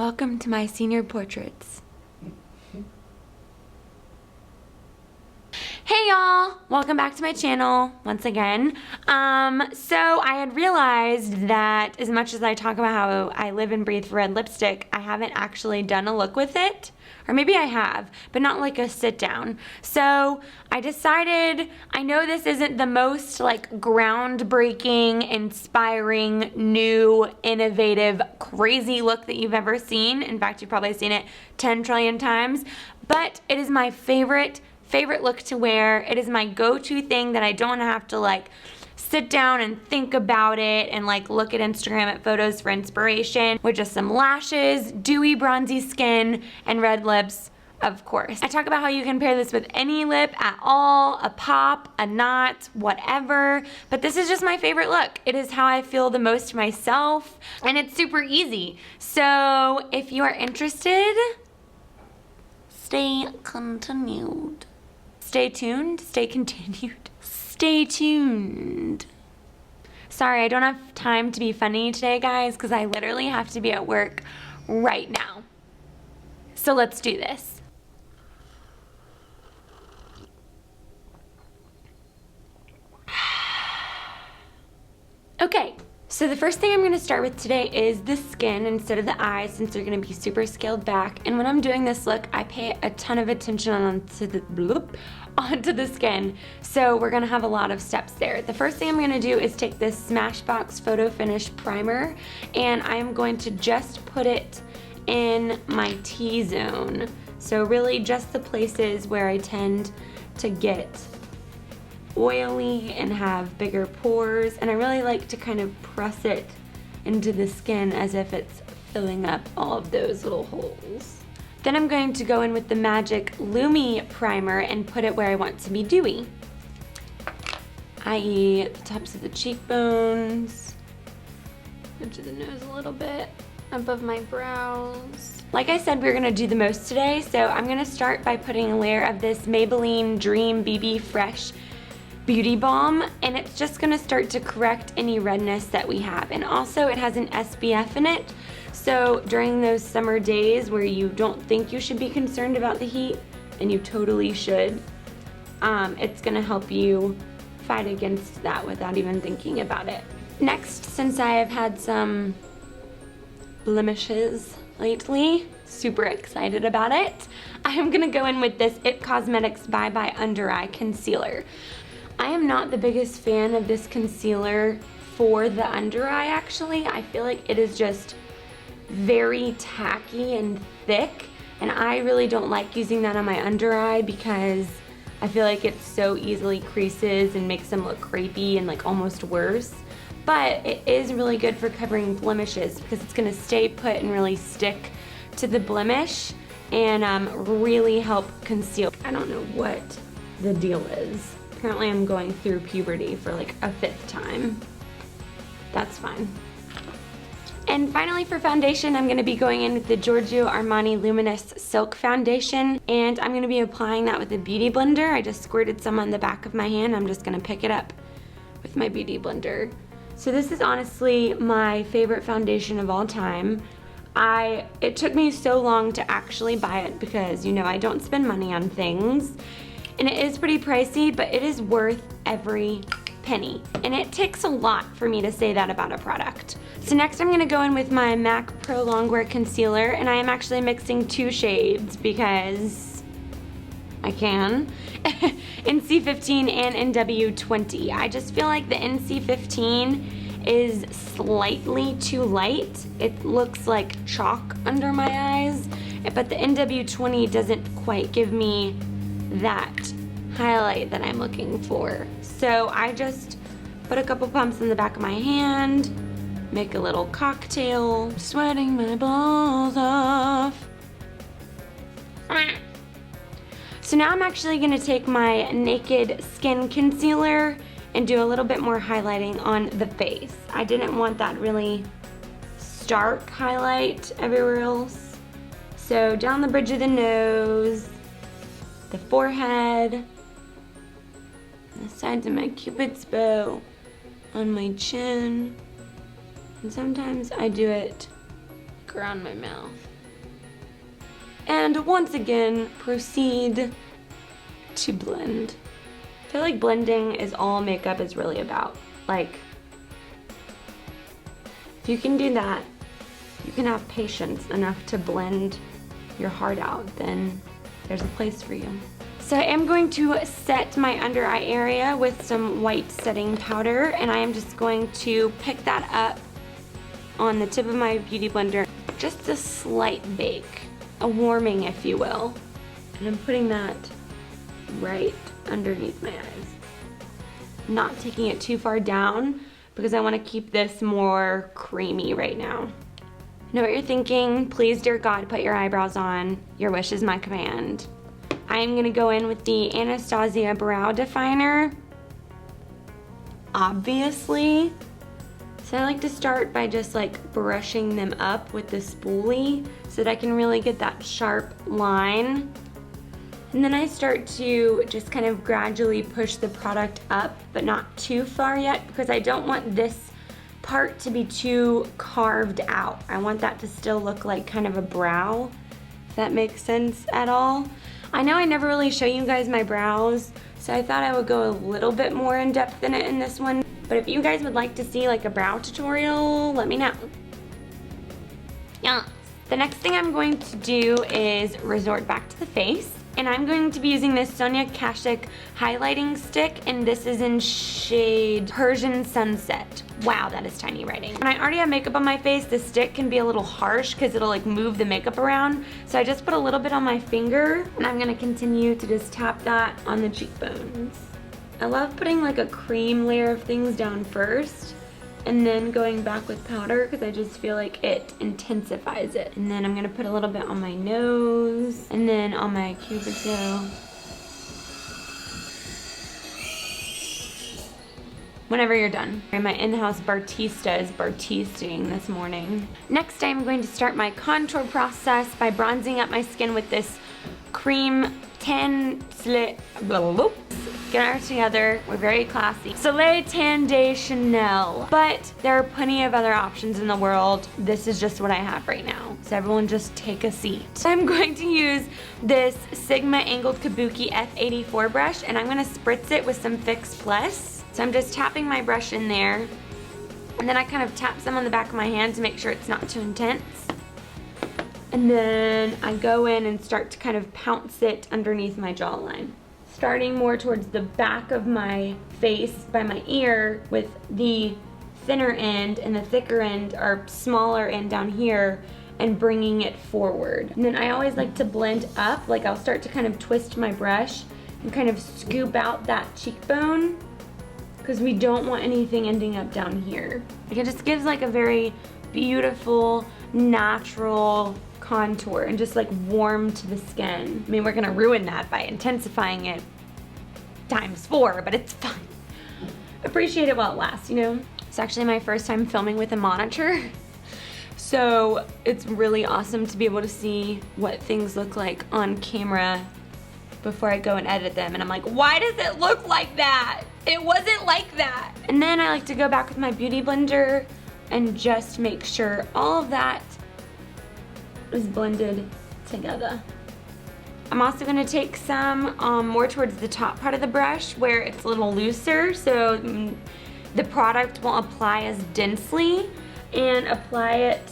Welcome to my senior portraits. Hey y'all, welcome back to my channel once again. So I had realized that as much as I talk about how I live and breathe for red lipstick, I haven't actually done a look with it. Or maybe I have, but not like a sit down. So I decided, I know this isn't the most like groundbreaking, inspiring, new, innovative, crazy look that you've ever seen. In fact, you've probably seen it 10 trillion times, but it is my favorite look to wear. It is my go-to thing that I don't have to like sit down and think about it and like look at Instagram at photos for inspiration, with just some lashes, dewy bronzy skin, and red lips, of course. I talk about how you can pair this with any lip at all, a pop, a knot, whatever, but this is just my favorite look. It is how I feel the most myself, and it's super easy. So if you are interested, stay continued. Stay tuned, stay continued. Stay tuned. Sorry, I don't have time to be funny today, guys, because I literally have to be at work right now. So let's do this. Okay, so the first thing I'm going to start with today is the skin instead of the eyes, since they're going to be super scaled back. And when I'm doing this look, I pay a ton of attention onto the skin. So we're going to have a lot of steps there. The first thing I'm going to do is take this Smashbox Photo Finish Primer, and I'm going to just put it in my T-zone. So really just the places where I tend to get oily and have bigger pores, and I really like to kind of press it into the skin as if it's filling up all of those little holes. Then I'm going to go in with the Magic Lumi primer and put it where I want to be dewy, i.e. the tops of the cheekbones, edge of the nose a little bit, above my brows. Like I said, we're gonna do the most today, so I'm gonna start by putting a layer of this Maybelline Dream BB Fresh Beauty Balm, and it's just gonna start to correct any redness that we have. And also it has an SPF in it, so during those summer days where you don't think you should be concerned about the heat, and you totally should, it's gonna help you fight against that without even thinking about it. Next, since I have had some blemishes lately, super excited about it, I am gonna go in with this IT Cosmetics Bye Bye Under Eye Concealer. I am not the biggest fan of this concealer for the under eye, actually. I feel like it is just very tacky and thick, and I really don't like using that on my under eye because I feel like it so easily creases and makes them look crepey and like almost worse. But it is really good for covering blemishes because it's gonna stay put and really stick to the blemish and really help conceal. I don't know what the deal is. Apparently I'm going through puberty for like a 5th time. That's fine. And finally for foundation, I'm gonna be going in with the Giorgio Armani Luminous Silk Foundation, and I'm gonna be applying that with a beauty blender. I just squirted some on the back of my hand. I'm just gonna pick it up with my beauty blender. So this is honestly my favorite foundation of all time. It took me so long to actually buy it because, you know, I don't spend money on things. And it is pretty pricey, but it is worth every penny. And it takes a lot for me to say that about a product. So next I'm gonna go in with my MAC Prolongwear Concealer, and I am actually mixing 2 shades because I can. NC15 and NW20. I just feel like the NC15 is slightly too light. It looks like chalk under my eyes, but the NW20 doesn't quite give me that highlight that I'm looking for. So I just put a couple pumps in the back of my hand, make a little cocktail, sweating my balls off. So now I'm actually gonna take my Naked Skin Concealer and do a little bit more highlighting on the face. I didn't want that really stark highlight everywhere else. So down the bridge of the nose, the forehead, the sides of my Cupid's bow, on my chin, and sometimes I do it like around my mouth. And once again, proceed to blend. I feel like blending is all makeup is really about. Like, if you can do that, you can have patience enough to blend your heart out, then there's a place for you. So I am going to set my under eye area with some white setting powder, and I am just going to pick that up on the tip of my beauty blender. Just a slight bake, a warming if you will. And I'm putting that right underneath my eyes. Not taking it too far down because I want to keep this more creamy right now. I know what you're thinking. Please, dear God, put your eyebrows on. Your wish is my command. I'm gonna go in with the Anastasia Brow Definer. Obviously. So I like to start by just like brushing them up with the spoolie so that I can really get that sharp line. And then I start to just kind of gradually push the product up, but not too far yet because I don't want this part to be too carved out. I want that to still look like kind of a brow, if that makes sense at all. I know I never really show you guys my brows, so I thought I would go a little bit more in depth in it in this one. But if you guys would like to see like a brow tutorial, let me know. Yeah. The next thing I'm going to do is resort back to the face. And I'm going to be using this Sonia Kashuk highlighting stick, and this is in shade Persian Sunset. Wow, that is tiny writing. When I already have makeup on my face, the stick can be a little harsh because it'll like move the makeup around. So I just put a little bit on my finger, and I'm gonna continue to just tap that on the cheekbones. I love putting like a cream layer of things down first, and then going back with powder because I just feel like it intensifies it. And then I'm gonna put a little bit on my nose and then on my cuticle. Whenever you're done. My in-house Bartista is Bartistaing this morning. Next, I'm going to start my contour process by bronzing up my skin with this cream tan slit. Get ours together. We're very classy. Soleil Tan De Chanel. But there are plenty of other options in the world. This is just what I have right now. So everyone just take a seat. I'm going to use this Sigma Angled Kabuki F84 brush, and I'm gonna spritz it with some Fix Plus. So I'm just tapping my brush in there. And then I kind of tap some on the back of my hand to make sure it's not too intense. And then I go in and start to kind of pounce it underneath my jawline. Starting more towards the back of my face by my ear with the thinner end, and the thicker end or smaller end down here, and bringing it forward. And then I always like to blend up, like I'll start to kind of twist my brush and kind of scoop out that cheekbone because we don't want anything ending up down here. Like it just gives like a very beautiful, natural contour and just like warm to the skin. I mean, we're gonna ruin that by intensifying it ×4, but it's fine. Appreciate it while it lasts, you know? It's actually my first time filming with a monitor, so it's really awesome to be able to see what things look like on camera before I go and edit them. And I'm like, why does it look like that? It wasn't like that. And then I like to go back with my beauty blender and just make sure all of that is blended together. I'm also gonna take some more towards the top part of the brush where it's a little looser, so the product won't apply as densely, and apply it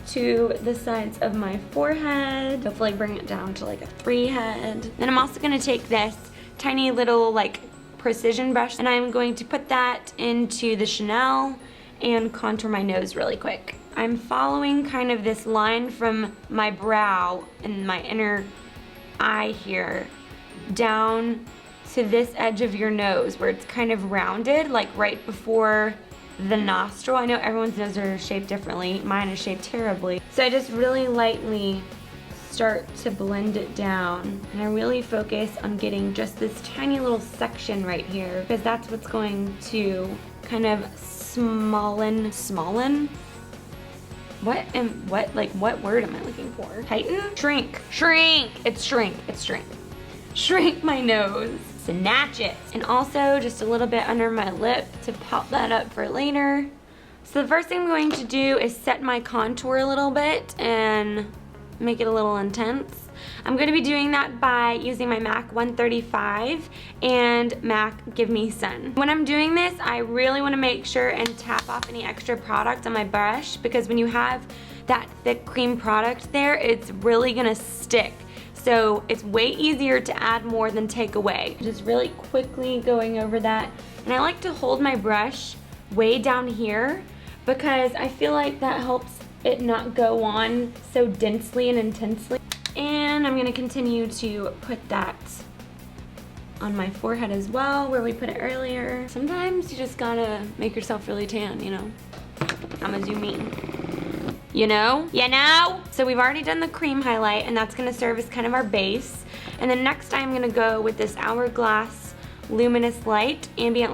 to the sides of my forehead. Hopefully bring it down to like a 3 head. Then I'm also gonna take this tiny little like precision brush, and I'm going to put that into the Chanel and contour my nose really quick. I'm following kind of this line from my brow and my inner eye here down to this edge of your nose where it's kind of rounded, like right before the nostril. I know everyone's noses are shaped differently. Mine is shaped terribly. So I just really lightly start to blend it down, and I really focus on getting just this tiny little section right here because that's what's going to kind of smollen? What word am I looking for? Tighten? Shrink. It's shrink. Shrink my nose. Snatch it. And also just a little bit under my lip to pop that up for later So the first thing I'm going to do is set my contour a little bit and make it a little intense. I'm going to be doing that by using my MAC 135 and MAC Give Me Sun. When I'm doing this, I really want to make sure and tap off any extra product on my brush, because when you have that thick cream product there, it's really going to stick. So it's way easier to add more than take away. Just really quickly going over that. And I like to hold my brush way down here because I feel like that helps it not go on so densely and intensely. And I'm gonna continue to put that on my forehead as well, where we put it earlier. Sometimes you just gotta make yourself really tan, you know? I'm gonna zoom in. You know? You know? So we've already done the cream highlight, and that's gonna serve as kind of our base. And then next I'm gonna go with this Hourglass Luminous Light, Ambient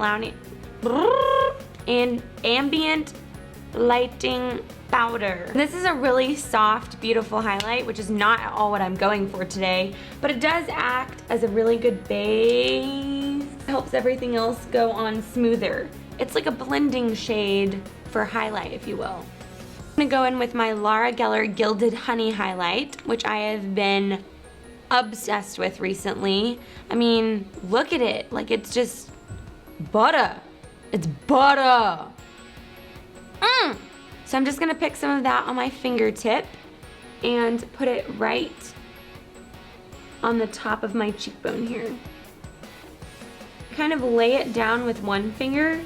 Lighting Powder. This is a really soft, beautiful highlight, which is not at all what I'm going for today, but it does act as a really good base. It helps everything else go on smoother. It's like a blending shade for highlight, if you will. I'm gonna go in with my Laura Geller Gilded Honey highlight, which I have been obsessed with recently. I mean, look at it. Like, it's just butter. It's butter. So I'm just gonna pick some of that on my fingertip and put it right on the top of my cheekbone here. Kind of lay it down with one finger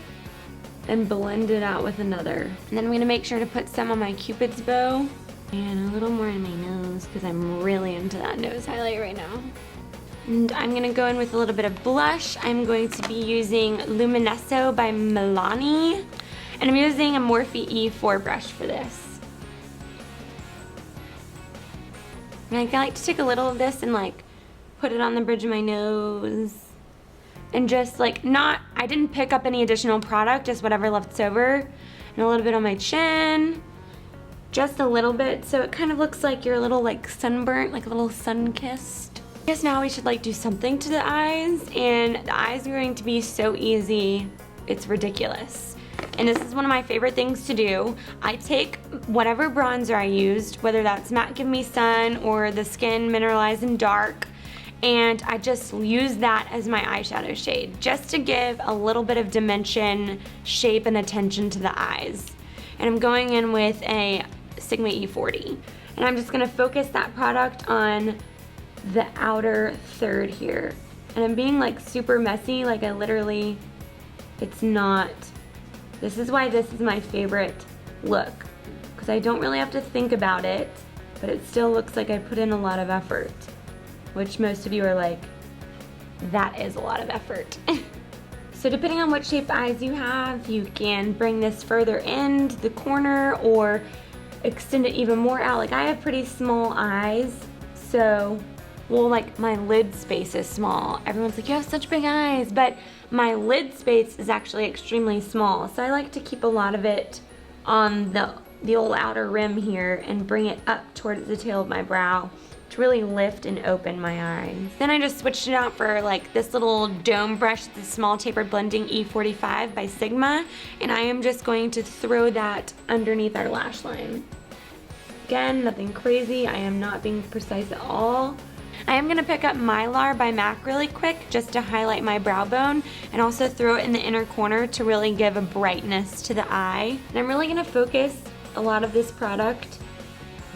and blend it out with another. And then I'm gonna make sure to put some on my Cupid's bow and a little more in my nose, because I'm really into that nose highlight right now. And I'm gonna go in with a little bit of blush. I'm going to be using Luminoso by Milani. And I'm using a Morphe E4 brush for this. And I like to take a little of this and like put it on the bridge of my nose. And just like I didn't pick up any additional product, just whatever left over. And a little bit on my chin. Just a little bit, so it kind of looks like you're a little like sunburnt, like a little sun-kissed. I guess now we should like do something to the eyes, and the eyes are going to be so easy, it's ridiculous. And this is one of my favorite things to do. I take whatever bronzer I used, whether that's MAC Give Me Sun or the Skin Mineralize in Dark, and I just use that as my eyeshadow shade, just to give a little bit of dimension, shape, and attention to the eyes. And I'm going in with a Sigma E40. And I'm just gonna focus that product on the outer third here. And I'm being like super messy, like I literally, it's not. This is why this is my favorite look, because I don't really have to think about it, but it still looks like I put in a lot of effort, which most of you are like, that is a lot of effort. So depending on what shape eyes you have, you can bring this further into the corner or extend it even more out. Like I have pretty small eyes, so, well, like my lid space is small. Everyone's like, you have such big eyes, but my lid space is actually extremely small. So I like to keep a lot of it on the old outer rim here and bring it up towards the tail of my brow to really lift and open my eyes. Then I just switched it out for like this little dome brush, the Small Tapered Blending E45 by Sigma, and I am just going to throw that underneath our lash line. Again, nothing crazy. I am not being precise at all. I am gonna pick up Mylar by MAC really quick just to highlight my brow bone and also throw it in the inner corner to really give a brightness to the eye. And I'm really gonna focus a lot of this product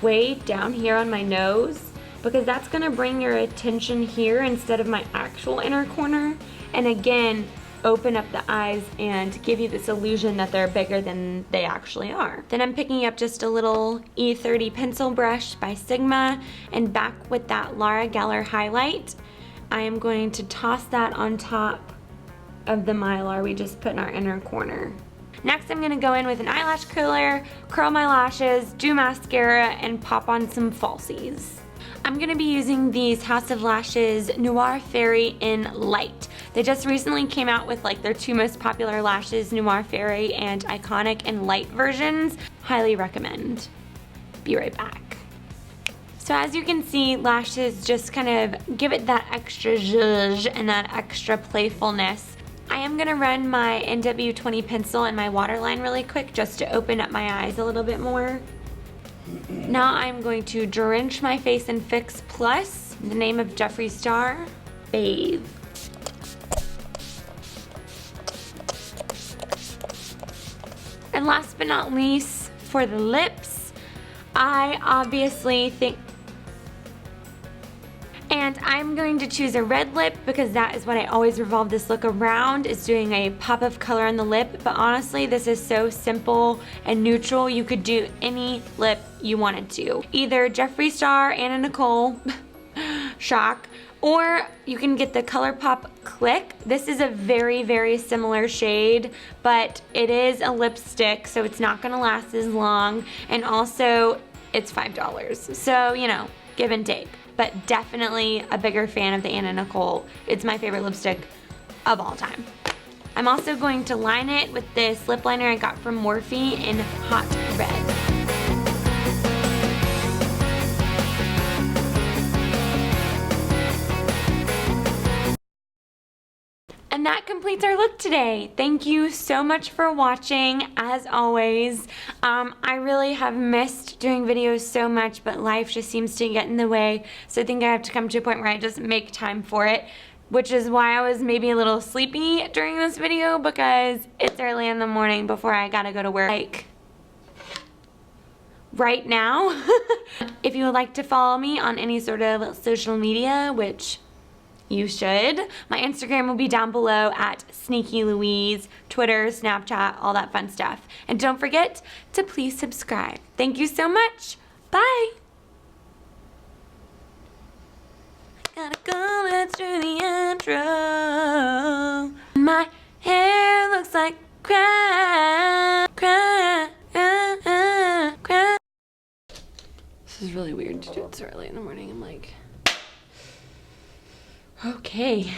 way down here on my nose, because that's gonna bring your attention here instead of my actual inner corner. And again, open up the eyes and give you this illusion that they're bigger than they actually are. Then I'm picking up just a little E30 pencil brush by Sigma, and back with that Laura Geller highlight, I am going to toss that on top of the Mylar we just put in our inner corner. Next, I'm gonna go in with an eyelash curler, curl my lashes, do mascara, and pop on some falsies. I'm gonna be using these House of Lashes Noir Fairy in Light. They just recently came out with like their two most popular lashes, Noir Fairy and Iconic in Light versions. Highly recommend. Be right back. So as you can see, lashes just kind of give it that extra zhuzh and that extra playfulness. I am gonna run my NW20 pencil in my waterline really quick just to open up my eyes a little bit more. Now I'm going to drench my face in Fix Plus, in the name of Jeffree Star, Bathe. And last but not least, for the lips, I obviously think, and I'm going to choose a red lip because that is what I always revolve this look around, is doing a pop of color on the lip. But honestly, this is so simple and neutral. You could do any lip you wanted to. Either Jeffree Star, Anna Nicole, shock, or you can get the ColourPop Click. This is a very, very similar shade, but it is a lipstick, so it's not gonna last as long. And also, it's $5. So, you know, give and take. But definitely a bigger fan of the Anna Nicole. It's my favorite lipstick of all time. I'm also going to line it with this lip liner I got from Morphe in Hot Red. And that completes our look today. Thank you so much for watching, as always. I really have missed doing videos so much, but life just seems to get in the way. So I think I have to come to a point where I just make time for it, which is why I was maybe a little sleepy during this video, because it's early in the morning before I gotta go to work. Like, right now. If you would like to follow me on any sort of social media, which you should, my Instagram will be down below at Sneaky Louise, Twitter, Snapchat, all that fun stuff. And don't forget to please subscribe. Thank you so much. Bye. Gotta go, let's do the intro. My hair looks like crap. This is really weird to do it so early in the morning. I'm like, okay.